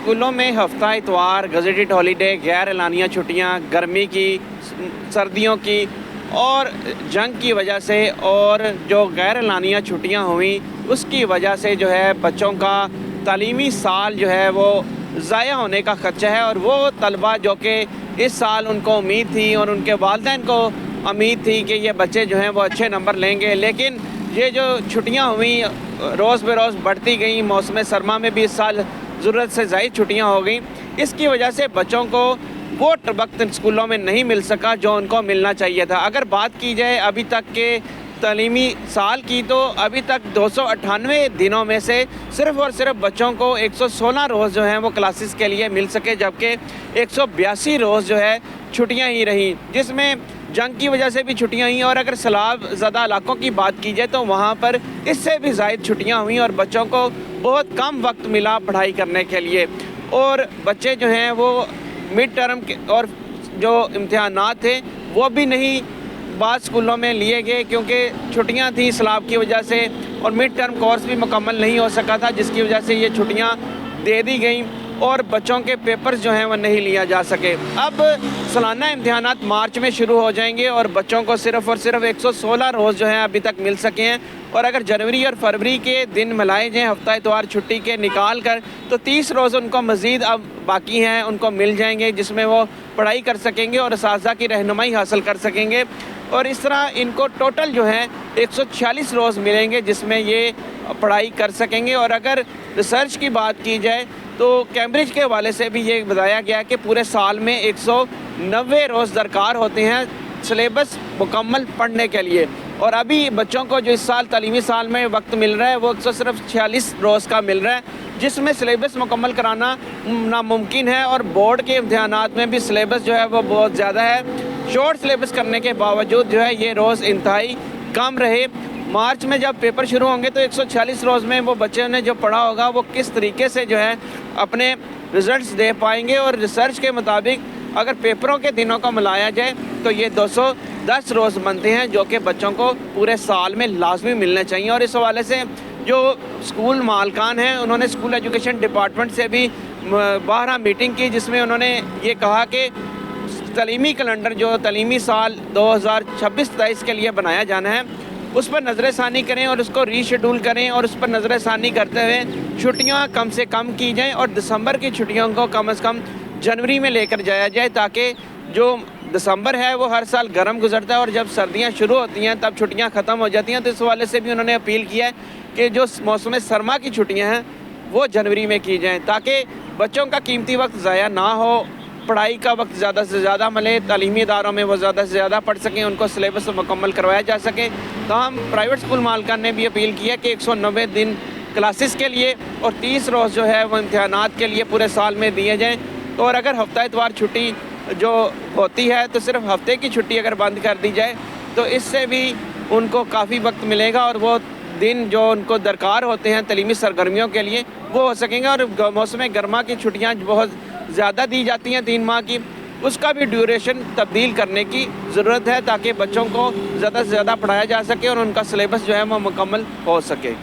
स्कूलों में हफ्ता इतवार, गजेटेड हॉलीडे, गैर एलानिया छुट्टियां, गर्मी की, सर्दियों की और जंग की वजह से और जो गैर एलानिया छुट्टियां हुई उसकी वजह से जो है बच्चों का तालीमी साल जो है वो ज़ाया होने का खदशा है। और वो तलबा जो कि इस साल उनको उम्मीद थी और उनके वालिदैन को उम्मीद थी कि ये बच्चे जो हैं वो अच्छे नंबर लेंगे, लेकिन ये जो छुट्टियां हुई रोज़ बरोज़ बढ़ती गई, मौसम सरमा में भी इस साल ज़रूरत से ज़ायद छुट्टियां हो गई। इसकी वजह से बच्चों को वो वक्त स्कूलों में नहीं मिल सका जो उनको मिलना चाहिए था। अगर बात की जाए अभी तक के तालीमी साल की, तो अभी तक 298 दिनों में से सिर्फ़ और सिर्फ बच्चों को 116 रोज़ जो हैं वो क्लासेस के लिए मिल सके, जबकि 182 रोज़ जो है छुट्टियां ही रहीं, जिसमें जंग की वजह से भी छुट्टियां हुई। और अगर सैलाब ज़्यादा इलाकों की बात की जाए तो वहाँ पर इससे भी ज़ायद छुट्टियां हुई और बच्चों को बहुत कम वक्त मिला पढ़ाई करने के लिए। और बच्चे जो हैं वो मिड टर्म के और जो इम्तिहानात थे वो भी नहीं बाद स्कूलों में लिए गए, क्योंकि छुट्टियां थी सैलाब की वजह से और मिड टर्म कोर्स भी मुकम्मल नहीं हो सका था, जिसकी वजह से ये छुट्टियां दे दी गई और बच्चों के पेपर्स जो हैं वो नहीं लिया जा सके। अब सालाना इम्तिहानात मार्च में शुरू हो जाएंगे और बच्चों को सिर्फ़ और सिर्फ 116 रोज़ जो हैं अभी तक मिल सके हैं। और अगर जनवरी और फरवरी के दिन मिलाए जाएँ हफ्ता इतवार छुट्टी के निकाल कर, तो 30 रोज़ उनको मज़ीद अब बाकी हैं, उनको मिल जाएंगे, जिसमें वो पढ़ाई कर सकेंगे और असातिज़ा की रहनुमाई हासिल कर सकेंगे। और इस तरह इनको टोटल जो है 146 रोज़ मिलेंगे जिसमें ये पढ़ाई कर सकेंगे। और अगर रिसर्च की बात की जाए तो कैम्ब्रिज के हवाले से भी ये बताया गया कि पूरे साल में 190 रोज़ दरकार होते हैं सिलेबस मुकम्मल पढ़ने के लिए। और अभी बच्चों को जो इस साल तालीमी साल में वक्त मिल रहा है वो 146 रोज़ का मिल रहा है, जिसमें सिलेबस मुकम्मल कराना नामुमकिन है। और बोर्ड के इम्तिहानात में भी सिलेबस जो है वो बहुत ज़्यादा है। शॉर्ट सिलेबस करने के बावजूद जो है ये रोज़ इंतहाई कम रहे। मार्च में जब पेपर शुरू होंगे तो 146 रोज़ में वो बच्चों ने जो पढ़ा होगा वो किस तरीके से जो है अपने रिज़ल्ट्स दे पाएंगे। और रिसर्च के मुताबिक अगर पेपरों के दिनों को मिलाया जाए तो ये 210 रोज़ बनते हैं, जो कि बच्चों को पूरे साल में लाजमी मिलने चाहिए। और इस हवाले से जो स्कूल मालकान हैं उन्होंने स्कूल एजुकेशन डिपार्टमेंट से भी बारहा मीटिंग की, जिसमें उन्होंने ये कहा कि तालीमी कैलेंडर जो तालीमी साल 2026-23 के लिए बनाया जाना है उस पर नज़र-ए-सानी करें और उसको रीशेड्यूल करें और उस पर नज़र-ए-सानी करते हुए छुट्टियां कम से कम की जाएं और दिसंबर की छुट्टियों को कम से कम जनवरी में लेकर जाया जाए, ताकि जो दिसंबर है वो हर साल गर्म गुजरता है और जब सर्दियां शुरू होती हैं तब छुट्टियां ख़त्म हो जाती हैं। तो इस हवाले से भी उन्होंने अपील किया है कि जो मौसम सरमा की छुट्टियाँ हैं वो जनवरी में की जाएँ, ताकि बच्चों का कीमती वक्त ज़ाया ना हो, पढ़ाई का वक्त ज़्यादा से ज़्यादा मिले, तालीमी इदारों में वो ज़्यादा से ज़्यादा पढ़ सकें, उनको सिलेबस मुकम्मल करवाया जा सके। तो हम प्राइवेट स्कूल मालकान ने भी अपील की है कि 190 दिन क्लासेस के लिए और 30 रोज़ जो है वो इम्तिहानात के लिए पूरे साल में दिए जाएँ। तो और अगर हफ्ता इतवार छुट्टी जो होती है तो सिर्फ हफ्ते की छुट्टी अगर बंद कर दी जाए तो इससे भी उनको काफ़ी वक्त मिलेगा और वो दिन जो उनको दरकार होते हैं तालीमी सरगर्मियों के लिए वो हो सकेंगे। और मौसम गर्मा की छुट्टियाँ बहुत ज़्यादा दी जाती हैं 3 माह की, उसका भी ड्यूरेशन तब्दील करने की ज़रूरत है, ताकि बच्चों को ज़्यादा से ज़्यादा पढ़ाया जा सके और उनका सिलेबस जो है वो मुकम्मल हो सके।